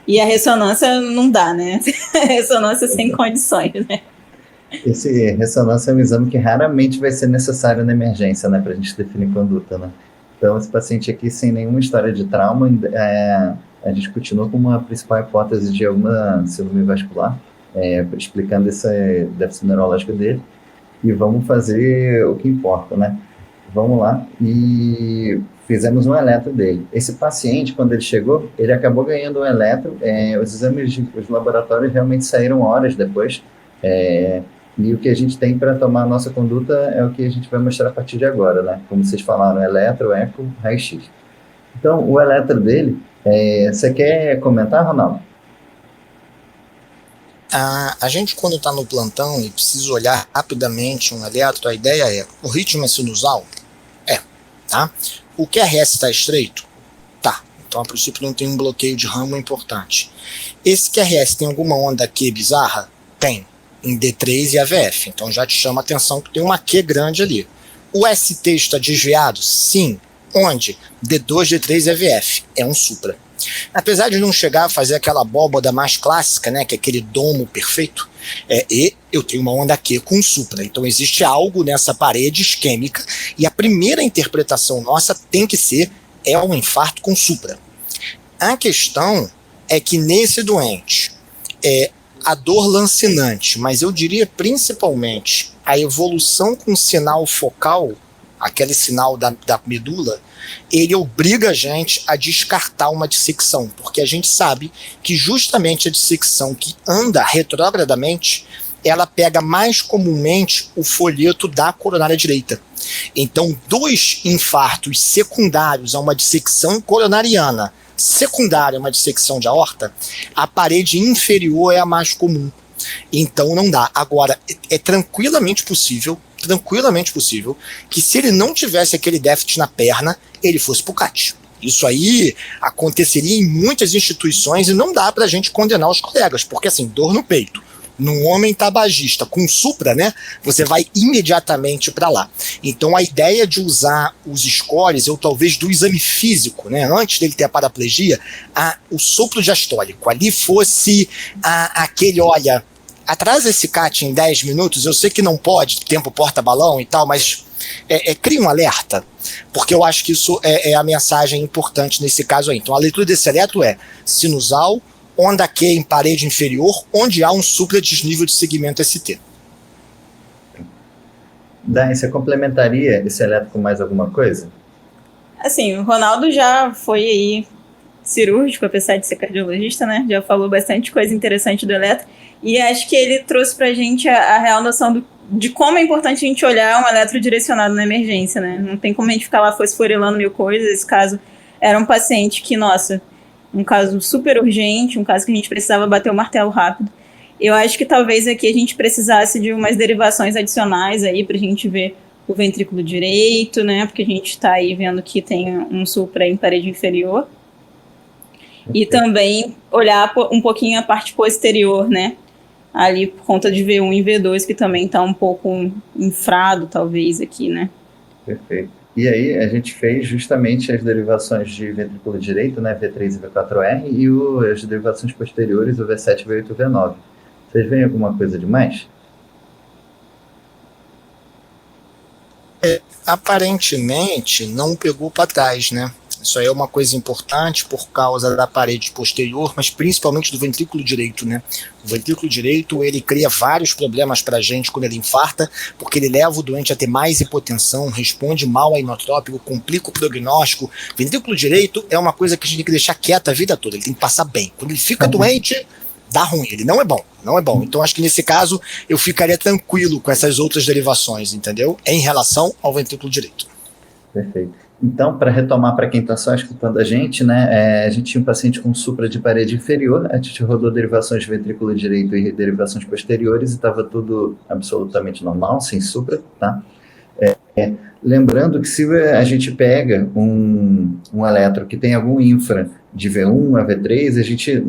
E a ressonância não dá, né? A ressonância sem condições, né? Esse ressonância é um exame que raramente vai ser necessário na emergência, né? Pra gente definir conduta, né? Então, esse paciente aqui, sem nenhuma história de trauma, a gente continua com uma principal hipótese de alguma síndrome vascular, explicando esse déficit neurológico dele, e vamos fazer o que importa, né? Vamos lá, e fizemos um eletro dele. Esse paciente, quando ele chegou, ele acabou ganhando um eletro, os exames os laboratórios realmente saíram horas depois, e o que a gente tem para tomar a nossa conduta é o que a gente vai mostrar a partir de agora, né? Como vocês falaram, eletro, eco, raio-x. Então, o eletro dele, você quer comentar, Ronaldo? A gente, quando está no plantão e precisa olhar rapidamente um eletro, a ideia é, o ritmo é sinusal? Tá? O QRS está estreito? Tá. Então, a princípio, não tem um bloqueio de ramo importante. Esse QRS tem alguma onda Q bizarra? Tem. Em D3 e AVF. Então, já te chama a atenção que tem uma Q grande ali. O ST está desviado? Sim. Onde? D2, D3 e AVF. É um supra. Apesar de não chegar a fazer aquela abóbada mais clássica, né, que é aquele domo perfeito, e eu tenho uma onda Q com supra. Então existe algo nessa parede isquêmica e a primeira interpretação nossa tem que ser um infarto com supra. A questão é que nesse doente, a dor lancinante, mas eu diria principalmente a evolução com sinal focal, aquele sinal da medula, ele obriga a gente a descartar uma dissecção, porque a gente sabe que justamente a dissecção que anda retrogradamente, ela pega mais comumente o folheto da coronária direita. Então, dos infartos secundários a uma dissecção coronariana secundária a uma dissecção de aorta, a parede inferior é a mais comum. Então não dá. Agora, é tranquilamente possível que se ele não tivesse aquele déficit na perna, ele fosse pro CAT. Isso aí aconteceria em muitas instituições e não dá pra gente condenar os colegas, porque assim, dor no peito, num homem tabagista com supra, né, você vai imediatamente para lá. Então a ideia de usar os scores, ou talvez do exame físico, né, antes dele ter a paraplegia, o sopro diastólico, ali fosse aquele, olha, atrasa esse CAT em 10 minutos, eu sei que não pode, tempo porta-balão e tal, mas cria um alerta, porque eu acho que isso é a mensagem importante nesse caso aí. Então a leitura desse eletro é sinusal, onda Q em parede inferior, onde há um supra-desnível de segmento ST. Dai, você complementaria esse eletro com mais alguma coisa? Assim, o Ronaldo já foi aí cirúrgico, apesar de ser cardiologista, né? Já falou bastante coisa interessante do eletro. E acho que ele trouxe pra gente a real noção de como é importante a gente olhar um eletro direcionado na emergência, né? Não tem como a gente ficar lá fosforilando mil coisas. Esse caso era um paciente que, nossa, um caso super urgente, um caso que a gente precisava bater o martelo rápido. Eu acho que talvez aqui a gente precisasse de umas derivações adicionais aí pra gente ver o ventrículo direito, né? Porque a gente tá aí vendo que tem um supra em parede inferior. E também olhar um pouquinho a parte posterior, né? Ali por conta de V1 e V2, que também tá um pouco infrado, talvez, aqui, né? Perfeito. E aí a gente fez justamente as derivações de ventrículo direito, né, V3 e V4R, e as derivações posteriores, o V7, V8 e V9. Vocês veem alguma coisa demais? Aparentemente não pegou para trás, né? Isso aí é uma coisa importante por causa da parede posterior, mas principalmente do ventrículo direito, né? O ventrículo direito, ele cria vários problemas pra gente quando ele infarta, porque ele leva o doente a ter mais hipotensão, responde mal a inotrópico, complica o prognóstico. Ventrículo direito é uma coisa que a gente tem que deixar quieta a vida toda, ele tem que passar bem. Quando ele fica doente, dá ruim, ele não é bom. Então acho que nesse caso eu ficaria tranquilo com essas outras derivações, entendeu? Em relação ao ventrículo direito. Perfeito. Então, para retomar para quem está só escutando a gente, né, a gente tinha um paciente com supra de parede inferior, a gente rodou derivações de ventrículo direito e derivações posteriores e estava tudo absolutamente normal, sem supra, tá? Lembrando que se a gente pega um eletro que tem algum infra de V1 a V3, a gente,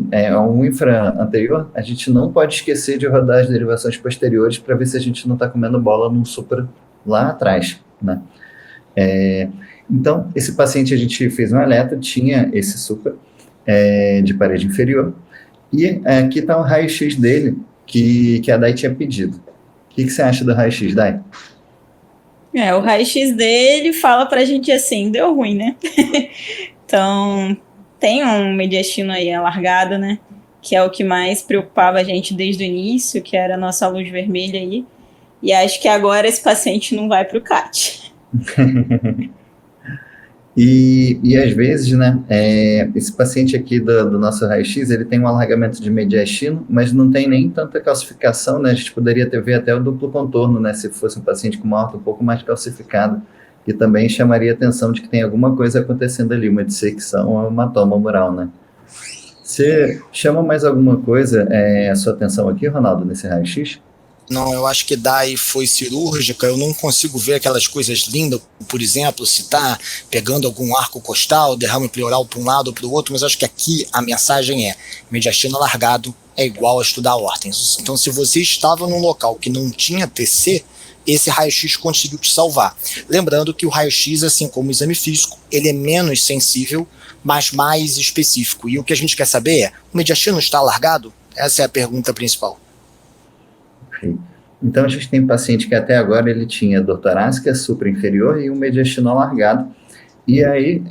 um infra anterior, a gente não pode esquecer de rodar as derivações posteriores para ver se a gente não está comendo bola num supra lá atrás, né? Então, esse paciente a gente fez um eletro, tinha esse supra de parede inferior, e aqui está o raio-x dele, que a Dai tinha pedido. O que você acha do raio-x, Dai? O raio-x dele fala pra gente assim, deu ruim, né? Então, tem um mediastino aí alargado, né? Que é o que mais preocupava a gente desde o início, que era a nossa luz vermelha aí. E acho que agora esse paciente não vai pro CAT. E às vezes, né, esse paciente aqui do nosso raio-x, ele tem um alargamento de mediastino, mas não tem nem tanta calcificação, né, a gente poderia ver até o duplo contorno, né, se fosse um paciente com uma aorta um pouco mais calcificada, que também chamaria a atenção de que tem alguma coisa acontecendo ali, uma dissecção ou hematoma mural, né. Você chama mais alguma coisa a sua atenção aqui, Ronaldo, nesse raio-x? Não, eu acho que Dai foi cirúrgica, eu não consigo ver aquelas coisas lindas, por exemplo, se está pegando algum arco costal, derrame pleural para um lado ou para o outro, mas acho que aqui a mensagem é, mediastino alargado é igual a estudar a aorta. Então se você estava num local que não tinha TC, esse raio-x conseguiu te salvar. Lembrando que o raio-x, assim como o exame físico, ele é menos sensível, mas mais específico. E o que a gente quer saber é, o mediastino está alargado? Essa é a pergunta principal. Então a gente tem um paciente que até agora ele tinha dor torácica supra-inferior e um mediastino alargado, e aí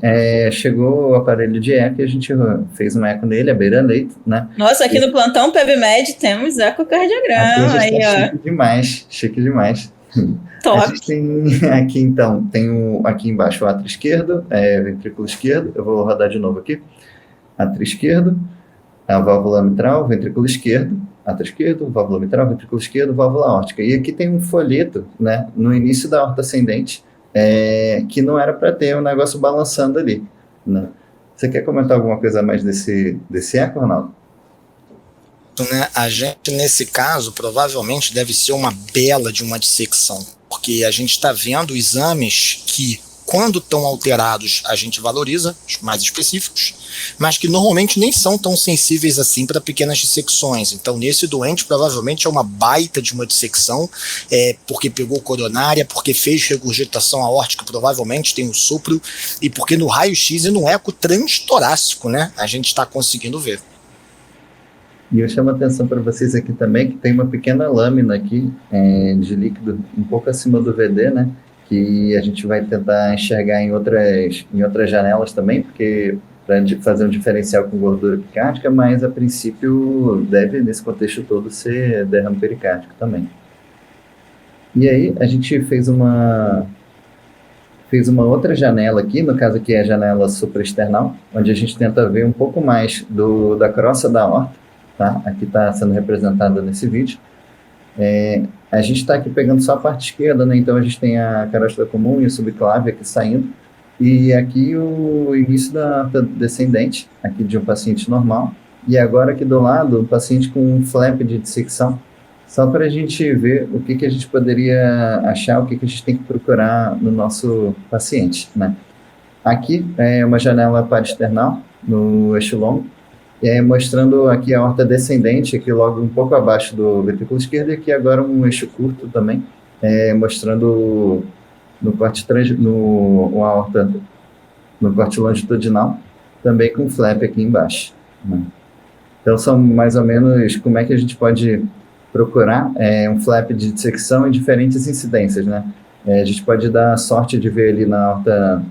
chegou o aparelho de eco e a gente fez um eco nele, a beira-leito, né? Nossa, aqui no plantão PebMed temos ecocardiograma aí, ó. Chique demais. Top. A gente tem aqui então, aqui embaixo o átrio esquerdo, ventrículo esquerdo, eu vou rodar de novo aqui, átrio esquerdo, a válvula mitral, ventrículo esquerdo, átrio esquerdo, válvula mitral, ventrículo esquerdo, válvula aórtica. E aqui tem um folheto, né, no início da aorta ascendente, que não era para ter um negócio balançando ali, né? Você quer comentar alguma coisa a mais desse eco, Ronaldo? Né, a gente, nesse caso, provavelmente deve ser uma bela de uma dissecção, porque a gente está vendo exames que, quando estão alterados, a gente valoriza, os mais específicos, mas que normalmente nem são tão sensíveis assim para pequenas dissecções. Então, nesse doente, provavelmente é uma baita de uma dissecção, porque pegou coronária, porque fez regurgitação aórtica, provavelmente tem um sopro, e porque no raio-x e no eco transtorácico, né, a gente está conseguindo ver. E eu chamo a atenção para vocês aqui também que tem uma pequena lâmina aqui de líquido um pouco acima do VD, né? Que a gente vai tentar enxergar em outras janelas também, porque para fazer um diferencial com gordura picárdica, mas a princípio deve, nesse contexto todo, ser derrame pericárdico também. E aí a gente fez uma outra janela aqui, no caso aqui é a janela supraesternal, onde a gente tenta ver um pouco mais da crosta da aorta. Tá? Aqui está sendo representada nesse vídeo. A gente está aqui pegando só a parte esquerda, né? Então a gente tem a carótida comum e a subclave aqui saindo, e aqui o início da aorta descendente, aqui de um paciente normal, e agora aqui do lado, um paciente com um flap de dissecção, só para a gente ver o que a gente poderia achar, o que a gente tem que procurar no nosso paciente, né? Aqui é uma janela parasternal no eixo longo, mostrando aqui a aorta descendente, aqui logo um pouco abaixo do ventrículo esquerdo, e aqui agora um eixo curto também, mostrando uma aorta no corte longitudinal, também com flap aqui embaixo, né? Então são mais ou menos como é que a gente pode procurar um flap de dissecção em diferentes incidências, né? A gente pode dar sorte de ver ali na aorta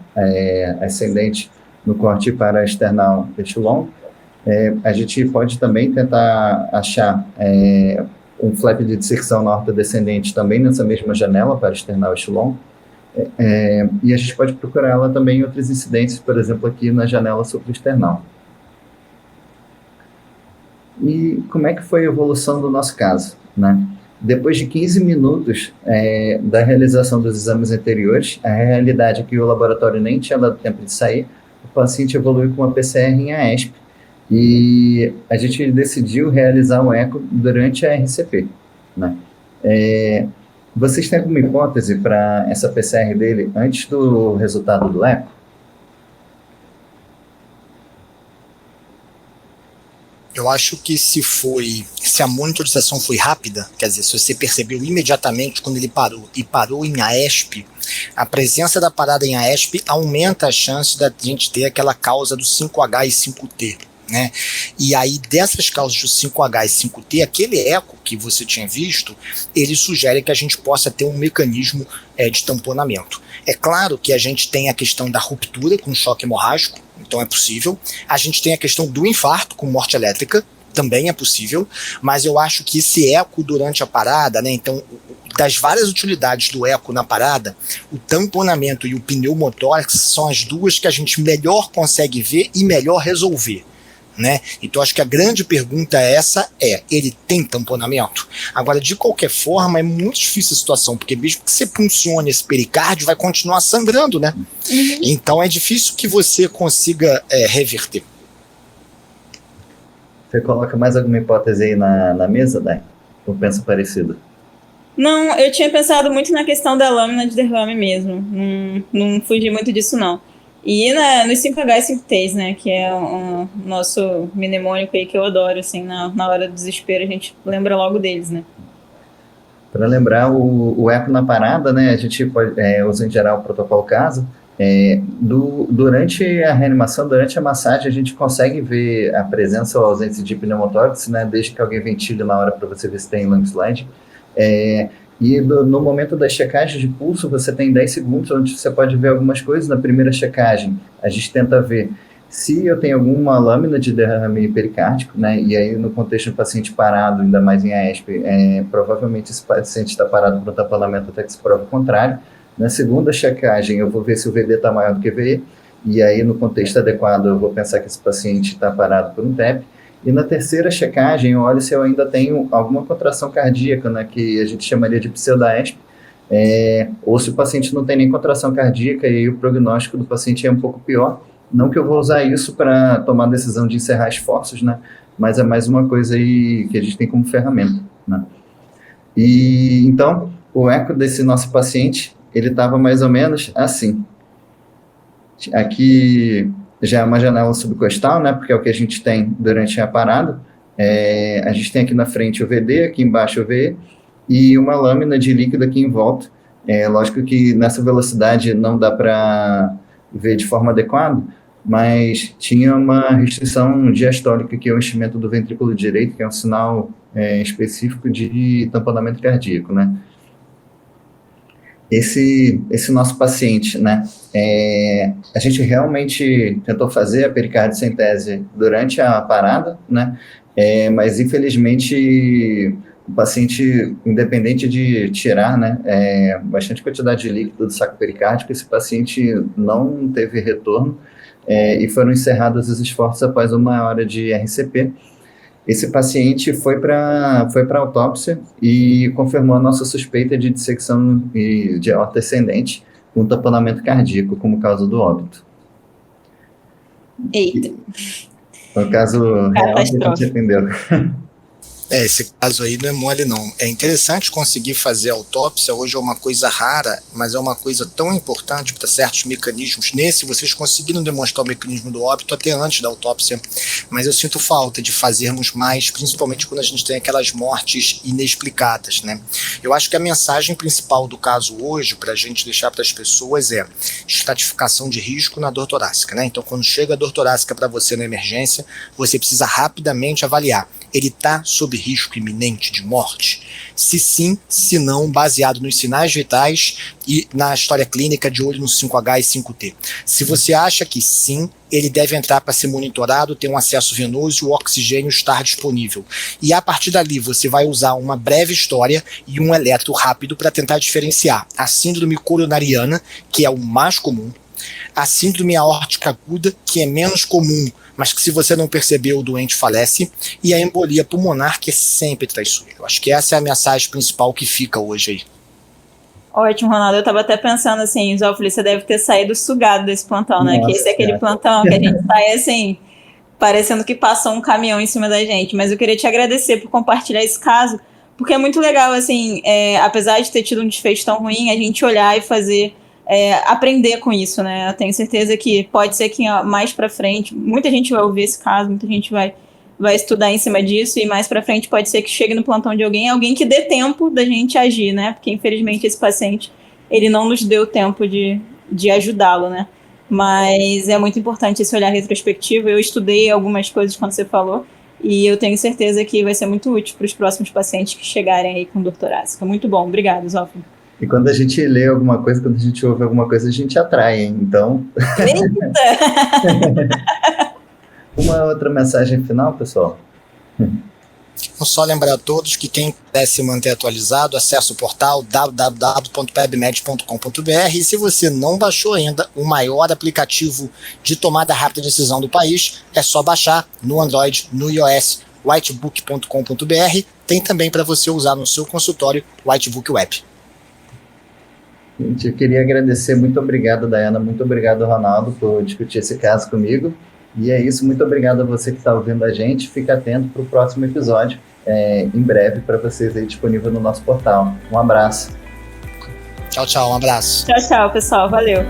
ascendente no corte paraesternal eixo longo. A gente pode também tentar achar um flap de dissecção na aorta descendente também nessa mesma janela paraesternal eixo longo. E a gente pode procurar ela também em outras incidências, por exemplo, aqui na janela supraesternal. E como é que foi a evolução do nosso caso, né? Depois de 15 minutos da realização dos exames anteriores, a realidade é que o laboratório nem tinha dado tempo de sair, o paciente evoluiu com uma PCR em AESP, e a gente decidiu realizar o eco durante a RCP, né? Vocês têm alguma hipótese para essa PCR dele antes do resultado do eco? Eu acho que se a monitorização foi rápida, quer dizer, se você percebeu imediatamente quando ele parou, e parou em AESP, a presença da parada em AESP aumenta a chance da gente ter aquela causa do 5H e 5T, né? E aí, dessas causas do 5H e 5T, aquele eco que você tinha visto, ele sugere que a gente possa ter um mecanismo de tamponamento. É claro que a gente tem a questão da ruptura com choque hemorrágico, então é possível. A gente tem a questão do infarto com morte elétrica, também é possível, mas eu acho que esse eco durante a parada, né, então, das várias utilidades do eco na parada, o tamponamento e o pneumotórax são as duas que a gente melhor consegue ver e melhor resolver, né? Então acho que a grande pergunta ele tem tamponamento? Agora, de qualquer forma, é muito difícil a situação, porque mesmo que você puncione esse pericárdio, vai continuar sangrando, né? Uhum. Então é difícil que você consiga reverter. Você coloca mais alguma hipótese aí na mesa, Dai? Ou pensa parecido? Não, eu tinha pensado muito na questão da lâmina de derrame mesmo. Não fugi muito disso, não. E nos 5H e 5Ts, né, que é o nosso mnemônico aí que eu adoro, assim, na hora do desespero a gente lembra logo deles, né. Para lembrar, o eco na parada, né, a gente pode, usa em geral o protocolo CASA. Durante a reanimação, durante a massagem, a gente consegue ver a presença ou ausência de pneumotórax, né, desde que alguém ventile na hora para você ver se tem lung slide. E no momento das checagens de pulso, você tem 10 segundos onde você pode ver algumas coisas. Na primeira checagem, a gente tenta ver se eu tenho alguma lâmina de derrame pericárdico, né? E aí, no contexto do paciente parado, ainda mais em AESP, provavelmente esse paciente está parado para o tamponamento até que se prove o contrário. Na segunda checagem, eu vou ver se o VD está maior do que VE, e aí, no contexto adequado, eu vou pensar que esse paciente está parado por um TEP. E na terceira checagem, eu olho se eu ainda tenho alguma contração cardíaca, né, que a gente chamaria de pseudo-AESP, ou se o paciente não tem nem contração cardíaca e aí o prognóstico do paciente é um pouco pior. Não que eu vou usar isso para tomar a decisão de encerrar esforços, né? Mas é mais uma coisa aí que a gente tem como ferramenta, né? E então, o eco desse nosso paciente, ele estava mais ou menos assim. Aqui já é uma janela subcostal, né? Porque é o que a gente tem durante a parada. A gente tem aqui na frente o VD, aqui embaixo o VE, e uma lâmina de líquido aqui em volta. Lógico que nessa velocidade não dá para ver de forma adequada, mas tinha uma restrição diastólica, que é o enchimento do ventrículo direito, que é um sinal específico de tamponamento cardíaco, né? Esse nosso paciente, né? A gente realmente tentou fazer a pericardicentese durante a parada, né? Mas infelizmente o paciente, independente de tirar, né, bastante quantidade de líquido do saco pericárdico, esse paciente não teve retorno, e foram encerrados os esforços após 1 hora de RCP. Esse paciente foi para autópsia e confirmou a nossa suspeita de dissecção de aorta ascendente com tamponamento cardíaco como causa do óbito. Eita. No caso real, a gente atendeu. Esse caso aí não é mole, não. É interessante conseguir fazer autópsia, hoje é uma coisa rara, mas é uma coisa tão importante para certos mecanismos. Vocês conseguiram demonstrar o mecanismo do óbito até antes da autópsia, mas eu sinto falta de fazermos mais, principalmente quando a gente tem aquelas mortes inexplicadas, né? Eu acho que a mensagem principal do caso hoje, para a gente deixar para as pessoas, é estratificação de risco na dor torácica, né? Então, quando chega a dor torácica para você na emergência, você precisa rapidamente avaliar. Ele está sob risco iminente de morte? Se sim, se não, baseado nos sinais vitais e na história clínica de olho no 5H e 5T. Se você acha que sim, ele deve entrar para ser monitorado, ter um acesso venoso e o oxigênio estar disponível. E a partir dali você vai usar uma breve história e um eletro rápido para tentar diferenciar a síndrome coronariana, que é o mais comum, a síndrome aórtica aguda, que é menos comum, mas que se você não perceber, o doente falece, e a embolia pulmonar, que é sempre traiçoeira. Eu acho que essa é a mensagem principal que fica hoje aí. Ótimo, Ronaldo. Eu tava até pensando assim, Zófoli, você deve ter saído sugado desse plantão, né? Nossa, que esse é aquele plantão que a gente sai assim, parecendo que passou um caminhão em cima da gente. Mas eu queria te agradecer por compartilhar esse caso, porque é muito legal, assim, apesar de ter tido um desfecho tão ruim, a gente olhar e fazer... aprender com isso, né? Eu tenho certeza que pode ser que mais pra frente, muita gente vai ouvir esse caso, muita gente vai estudar em cima disso, e mais pra frente pode ser que chegue no plantão de alguém que dê tempo da gente agir, né? Porque infelizmente esse paciente, ele não nos deu tempo de ajudá-lo, né? Mas é muito importante esse olhar retrospectivo. Eu estudei algumas coisas quando você falou, e eu tenho certeza que vai ser muito útil para os próximos pacientes que chegarem aí com dor torácica. Muito bom, obrigado, Zófoli. E quando a gente lê alguma coisa, quando a gente ouve alguma coisa, a gente atrai, hein? Então... Uma outra mensagem final, pessoal? Vou só lembrar a todos que quem quiser se manter atualizado, acesse o portal www.pebmed.com.br, e se você não baixou ainda o maior aplicativo de tomada rápida de decisão do país, é só baixar no Android, no iOS, whitebook.com.br. Tem também para você usar no seu consultório o Whitebook Web. Gente, eu queria agradecer, muito obrigado, Dayana, muito obrigado, Ronaldo, por discutir esse caso comigo. E é isso, muito obrigado a você que está ouvindo a gente. Fica atento para o próximo episódio, em breve, para vocês aí disponível no nosso portal. Um abraço. Tchau, tchau, um abraço. Tchau, tchau, pessoal, valeu.